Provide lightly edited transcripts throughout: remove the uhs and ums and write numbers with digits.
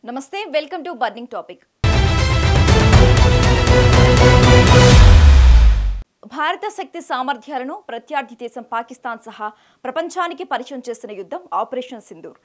నమస్తే welcome to burning topic. భారత శక్తి సామర్థ్యాలను ప్రత్యర్థి దేశం పాకిస్తాన్ సహా ప్రపంచానికి పరిచయం చేసిన యుద్ధం ఆపరేషన్ సింధూర్.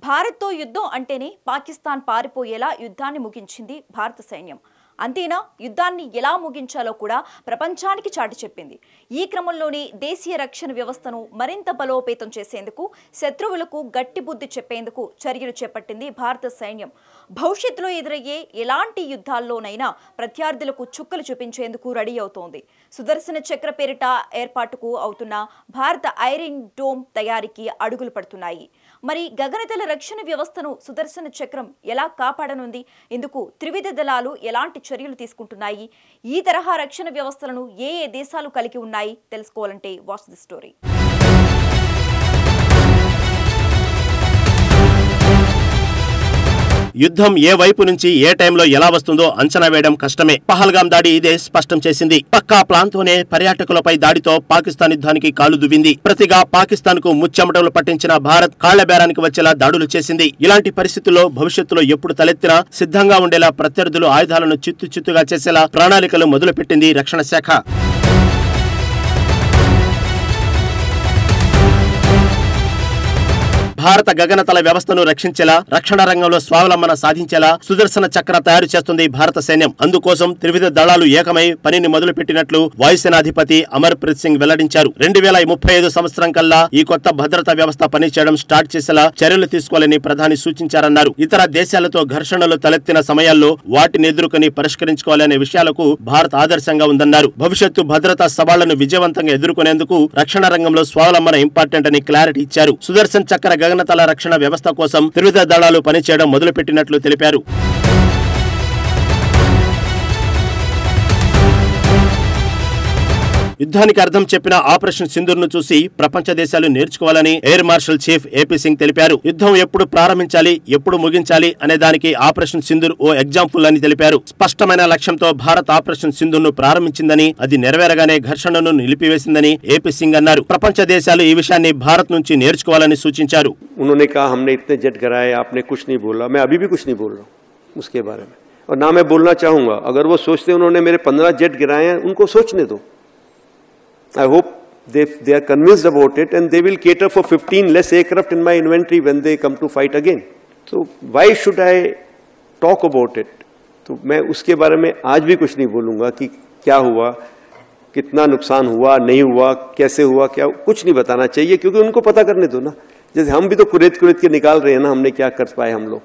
భారత్తో యుద్ధం అంటేనే పాకిస్తాన్ పారిపోయేలా యుద్ధాన్ని ముగించింది భారత సైన్యం. అంతేనా, యుద్ధాన్ని ఎలా ముగించాలో కూడా ప్రపంచానికి చాటి చెప్పింది. ఈ క్రమంలోనే దేశీయ రక్షణ వ్యవస్థను మరింత బలోపేతం చేసేందుకు, శత్రువులకు గట్టి బుద్ధి చెప్పేందుకు చర్యలు చేపట్టింది భారత సైన్యం. భవిష్యత్తులో ఎదురయ్యే ఎలాంటి యుద్ధాల్లోనైనా ప్రత్యర్థులకు చుక్కలు చూపించేందుకు రెడీ అవుతోంది. సుదర్శన చక్ర పేరిట ఏర్పాటుకు అవుతున్న భారత ఐరన్ డోమ్ తయారీకి అడుగులు పడుతున్నాయి. మరి గగనతల రక్షణ వ్యవస్థను సుదర్శన చక్రం ఎలా కాపాడనుంది? ఇందుకు త్రివిధ దళాలు ఎలాంటి చర్యలు తీసుకుంటున్నాయి? ఈ తరహా రక్షణ వ్యవస్థలను ఏ దేశాలు కలిగి ఉన్నాయి? తెలుసుకోవాలంటే వాచ్ ది స్టోరీ. యుద్ధం ఏ వైపు నుంచి ఏ టైంలో ఎలా వస్తుందో అంచనా వేయడం కష్టమే. పహల్గాం దాడి ఇదే స్పష్టం చేసింది. పక్కా ప్లాన్తోనే పర్యాటకులపై దాడితో పాకిస్తాన్ యుద్ధానికి కాలు దువ్వింది. ప్రతిగా పాకిస్తాన్ కు ముచ్చెమటలు పట్టించిన భారత్ కాళ్లబేరానికి వచ్చేలా దాడులు చేసింది. ఇలాంటి పరిస్థితుల్లో భవిష్యత్తులో ఎప్పుడు తలెత్తినా సిద్ధంగా ఉండేలా ప్రత్యర్థులు ఆయుధాలను చిత్తుగా చేసేలా ప్రణాళికలు మొదలుపెట్టింది రక్షణ శాఖ. భారత గగనతల వ్యవస్థను రక్షించేలా, రక్షణ రంగంలో స్వావలంబన సాధించేలా సుదర్శన చక్ర తయారు చేస్తుంది భారత సైన్యం. అందుకోసం త్రివిధ దళాలు ఏకమై పనిని మొదలుపెట్టినట్లు వాయుసేనాధిపతి అమర్ప్రీత్ సింగ్ వెల్లడించారు. 2035 సంవత్సరం కల్లా ఈ కొత్త భద్రతా వ్యవస్థ పనిచేయడం స్టార్ట్ చేసేలా చర్యలు తీసుకోవాలని ప్రధాని సూచించారన్నారు. ఇతర దేశాలతో ఘర్షణలు తలెత్తిన సమయాల్లో వాటిని ఎదుర్కొని పరిష్కరించుకోవాలనే విషయాలకు భారత్ ఆదర్శంగా ఉందన్నారు. భవిష్యత్తు భద్రతా సవాళ్లను విజయవంతంగా ఎదుర్కొనేందుకు రక్షణ రంగంలో స్వావలంబన ఇంపార్టెంట్ అని క్లారిటీ ఇచ్చారు. సుదర్శన్ చక్ర గగనతల రక్షణ వ్యవస్థ కోసం త్రివిధ దళాలు పనిచేయడం మొదలుపెట్టినట్లు తెలిపారు. యుద్ధానికి అర్థం చెప్పిన ఆపరేషన్ సింధూర్ ను చూసి ప్రపంచ దేశాలు నేర్చుకోవాలని air marshal chief AP Singh తెలిపారు. యుద్ధం ఎప్పుడు ప్రారంభించాలి, ఎప్పుడు ముగించాలి అనే దానికి ఆపరేషన్ సింధూర్ ఓ ఎగ్జాంపుల్ అని తెలిపారు. స్పష్టమైన లక్ష్యంతో భారత్ ఆపరేషన్ సింధూర్ ను ప్రారంభించిందని, అది నెరవేరగానే ఘర్షణను నిలిపివేసిందని ఏపీ సింగ్ అన్నారు. ప్రపంచ దేశాలు ఈ విషయాన్ని భారత్ నుంచి నేర్చుకోవాలని సూచించారు. उन्होंने कहा हमने इतने जेट गिराए, आपने कुछ नहीं बोला. मैं अभी भी कुछ नहीं बोल रहा हूँ उसके बारे में, और ना मैं बोलना चाहूंगा. अगर वो सोचते उन्होंने मेरे 15 जेट गिराए हैं, उनको सोचने दो. I hope they are convinced about it and they will cater for 15 less aircraft in my inventory when they come to fight again. So why should I talk about it? तो मैं उसके बारे में आज भी कुछ नहीं बोलूंगा कि क्या हुआ, कितना नुकसान हुआ, नहीं हुआ, कैसे हुआ, क्या, कुछ नहीं बताना चाहिए, क्योंकि उनको पता करने दो ना. जैसे हम भी तो कुरेद के निकाल रहे हैं ना, हमने क्या कर पाए हम लोग,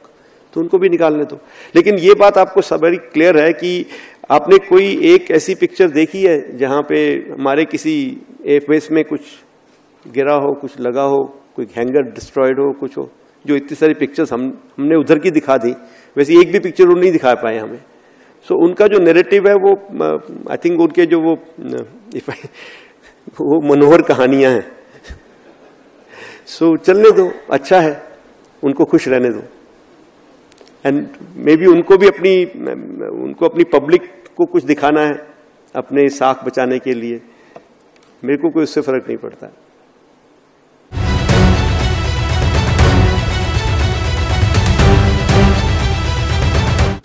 तो उनको भी निकालने दो. लेकिन ये बात आपको सब बड़ी क्लियर है कि आपने कोई एक ऐसी पिक्चर देखी है जहां पे हमारे किसी एयरबेस में कुछ गिरा हो, कुछ लगा हो, कोई हैंगर डिस्ट्रॉयड हो, कुछ हो? जो इतनी सारी पिक्चर्स हमने उधर की दिखा दी, वैसे एक भी पिक्चर वो नहीं दिखा पाए हमें. सो उनका जो नैरेटिव है वो आई थिंक उनके जो वो मनोहर कहानियां हैं. सो चलने दो, अच्छा है, उनको खुश रहने दो. एंड मे बी उनको अपनी पब्लिक को कुछ दिखाना है अपने साख बचाने के लिए. मेरे को कोई उससे फर्क नहीं पड़ता.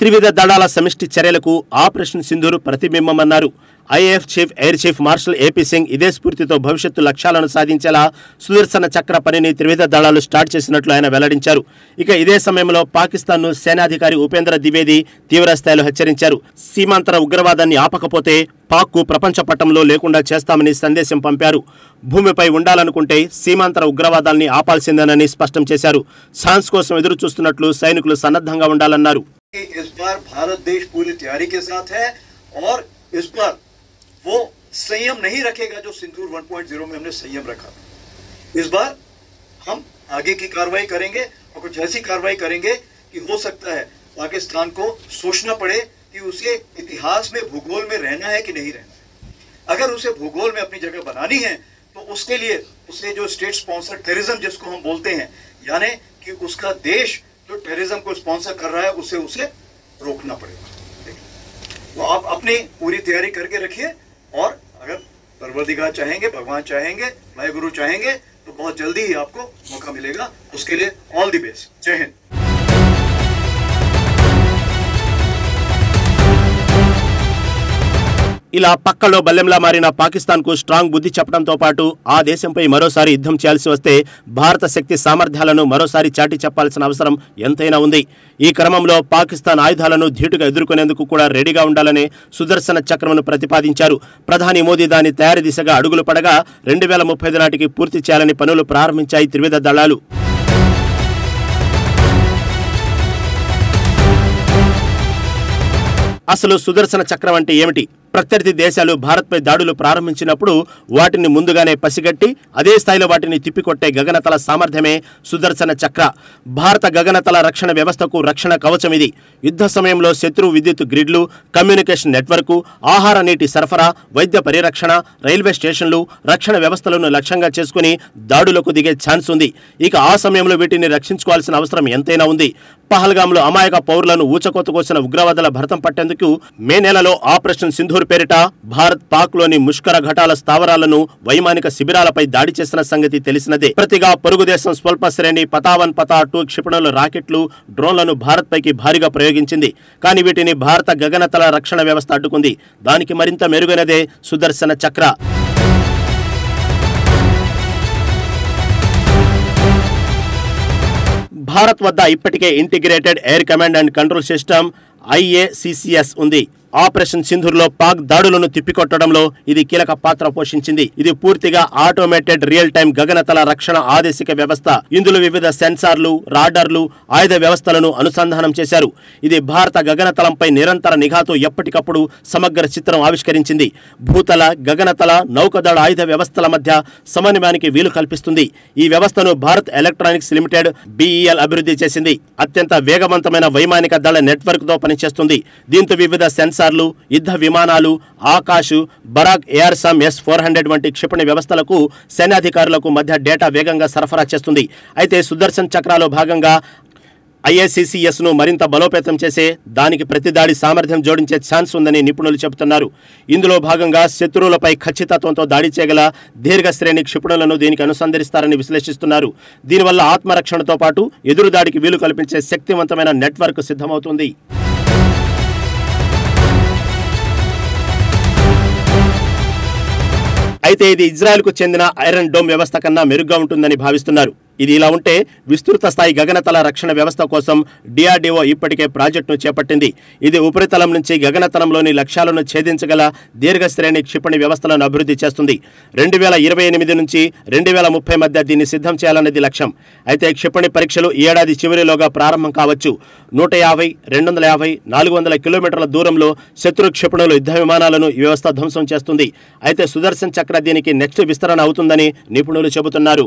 త్రివిధ దళాల సమిష్టి చర్యలకు ఆపరేషన్ సింధూర్ ప్రతిబింబమన్నారు. IAF chief air chief marshal AP Singh ఇదే స్ఫూర్తితో భవిష్యత్తు లక్ష్యాలను సాధించేలా సుదర్శన చక్ర పనిని త్రివిధ దళాలు స్టార్ట్ చేసినట్లు ఆయన వెల్లడించారు. ఇక ఇదే సమయంలో పాకిస్తాన్ ను సేనాధికారి ఉపేంద్ర ద్వివేది తీవ్రస్థాయిలో హెచ్చరించారు. సీమాంతర ఉగ్రవాదాన్ని ఆపకపోతే పాక్ కు ప్రపంచ పటంలో లేకుండా చేస్తామని సందేశం పంపారు. భూమిపై ఉండాలనుకుంటే సీమాంతర ఉగ్రవాదాన్ని ఆపాల్సిందేనని స్పష్టం చేశారు. ఛాన్స్ కోసం ఎదురు చూస్తున్నట్లు సైనికులు సన్నద్ధంగా ఉండాలన్నారు. इस बार भारत देश पूरी तैयारी के साथ है और इस बार वो संयम नहीं रखेगा जो सिंदूर 1.0 में हमने संयम रखा. इस बार हम आगे की कार्रवाई करेंगे और कुछ ऐसी कार्रवाई करेंगे कि हो सकता है पाकिस्तान को सोचना पड़े कि उसे इतिहास में, भूगोल में रहना है कि नहीं रहना है. अगर उसे भूगोल में अपनी जगह बनानी है तो उसके लिए उसे जो स्टेट स्पॉन्सर्ड टेररिज्म जिसको हम बोलते हैं, यानी कि उसका देश जो टेररिज्म को स्पॉन्सर कर रहा है उसे रोकना पड़ेगा. तो आप अपनी पूरी तैयारी करके रखिए, और अगर परवरदिगार चाहेंगे, भगवान चाहेंगे, वाहेगुरु चाहेंगे तो बहुत जल्दी ही आपको मौका मिलेगा. उसके लिए ऑल द बेस्ट. जय हिंद. ఇలా పక్కలో బల్లెంలా మారిన పాకిస్తాన్కు స్ట్రాంగ్ బుద్ధి చెప్పడంతో పాటు ఆ దేశంపై మరోసారి యుద్ధం చేయాల్సి వస్తే భారత శక్తి సామర్థ్యాలను మరోసారి చాటి చెప్పాల్సిన అవసరం ఎంతైనా ఉంది. ఈ క్రమంలో పాకిస్తాన్ ఆయుధాలను ధీటుగా ఎదుర్కొనేందుకు కూడా రెడీగా ఉండాలనే సుదర్శన చక్రమును ప్రతిపాదించారు. ప్రధాని మోదీ దాని తయారీ దిశగా అడుగులు పడగా 2035 నాటికి పూర్తి చేయాలని పనులు ప్రారంభించాయి త్రివిధ దళాలు. అసలు సుదర్శన చక్రం అంటే ఏమిటి? ప్రత్యర్థి దేశాలు భారత్పై దాడులు ప్రారంభించినప్పుడు వాటిని ముందుగానే పసిగట్టి అదే స్థాయిలో వాటిని తిప్పికొట్టే గగనతల సామర్థ్యమే సుదర్శన చక్ర. భారత గగనతల రక్షణ వ్యవస్థకు రక్షణ కవచం ఇది. యుద్ధ సమయంలో శత్రువు విద్యుత్ గ్రిడ్లు, కమ్యూనికేషన్ నెట్వర్కు, ఆహార నీటి సరఫరా, వైద్య పరిరక్షణ, రైల్వే స్టేషన్లు, రక్షణ వ్యవస్థలను లక్ష్యంగా చేసుకుని దాడులకు దిగే ఛాన్స్ ఉంది. ఇక ఆ సమయంలో వీటిని రక్షించుకోవాల్సిన అవసరం ఎంతైనా ఉంది. పహల్గాంలో అమాయక పౌరులను ఊచకోత కోసిన ఉగ్రవాదుల భరతం పట్టేందుకు మే నెలలో ఆపరేషన్ సింధూర్ పేరిట భారత్ పాక్లోని ముష్కర ఘటాల స్థావరాలను, వైమానిక శిబిరాలపై దాడి చేసిన సంగతి తెలిసినదే. ప్రతిగా పొరుగు దేశం స్వల్ప శ్రేణి పతావన్ పతా 2 క్షిపణుల రాకెట్లు, డ్రోన్లను భారత్ పైకి భారీగా ప్రయోగించింది. కానీ వీటిని భారత గగనతల రక్షణ వ్యవస్థ అడ్డుకుంది. దానికి మరింత మెరుగైనదే సుదర్శన చక్ర. భారత్ వద్ద ఇప్పటికే integrated air command and control system IACCS ఉంది. ఆపరేషన్ సింధూర్లో పాక్ దాడులను తిప్పికొట్టడంలో ఇది కీలక పాత్ర పోషించింది. ఇది పూర్తిగా ఆటోమేటెడ్ రియల్ టైం గగనతల రక్షణ ఆదేశిక వ్యవస్థ. ఇందులో వివిధ సెన్సార్లు, రాడార్లు, ఆయుధ వ్యవస్థలను అనుసంధానం చేశారు. ఇది భారత గగనతలంపై నిరంతర నిఘాతో ఎప్పటికప్పుడు సమగ్ర చిత్రం ఆవిష్కరించింది. భూతల, గగనతల, నౌకదళ ఆయుధ వ్యవస్థల మధ్య సమన్వయానికి వీలు కల్పిస్తుంది. ఈ వ్యవస్థను భారత్ ఎలక్ట్రానిక్స్ లిమిటెడ్ BEL అభివృద్ధి చేసింది. అత్యంత వేగవంతమైన వైమానిక దళ నెట్వర్క్ తో పనిచేస్తుంది. దీంతో వివిధ సెన్సార్లు, యుద్ధ విమానాలు, ఆకాశ్, బరాక్ ARSAM S-400 వంటి క్షిపణి వ్యవస్థలకు సైన్యాధికారులకు మధ్య డేటా వేగంగా సరఫరా చేస్తుంది. అయితే సుదర్శన్ చక్రాలో భాగంగా IACCS ను మరింత బలోపేతం చేసే దానికి ప్రతిదాడి సామర్థ్యం జోడించే ఛాన్స్ ఉందని నిపుణులు చెబుతున్నారు. ఇందులో భాగంగా శత్రువులపై ఖచ్చితత్వంతో దాడి చేయగల దీర్ఘశ్రేణి క్షిపణులను దీనికి అనుసంధానిస్తారని విశ్లేషిస్తున్నారు. దీనివల్ల ఆత్మరక్షణతో పాటు ఎదురుదాడికి వీలు కల్పించే శక్తివంతమైన నెట్వర్క్ సిద్ధమవుతుంది. అయితే ఇది ఇజ్రాయెల్కు చెందిన ఐరన్ డోమ్ వ్యవస్థ కన్నా మెరుగ్గా ఉంటుందని భావిస్తున్నారు. ఇది ఇలా ఉంటే విస్తృత స్థాయి గగనతల రక్షణ వ్యవస్థ కోసం DRDO ఇప్పటికే ప్రాజెక్టును చేపట్టింది. ఇది ఉపరితలం నుంచి గగనతలంలోని లక్ష్యాలను ఛేదించగల దీర్ఘశ్రేణి క్షిపణి వ్యవస్థలను అభివృద్ధి చేస్తుంది. 2028 నుంచి 2030 మధ్య దీన్ని సిద్ధం చేయాలన్నది లక్ష్యం. అయితే క్షిపణి పరీక్షలు ఈ ఏడాది చివరిలోగా ప్రారంభం కావచ్చు. 150, 250, 400 కిలోమీటర్ల దూరంలో శత్రు క్షిపణులు, యుద్ధ విమానాలను ఈ వ్యవస్థ ధ్వంసం చేస్తుంది. అయితే సుదర్శన్ చక్ర దీనికి నెక్స్ట్ విస్తరణ అవుతుందని నిపుణులు చెబుతున్నారు.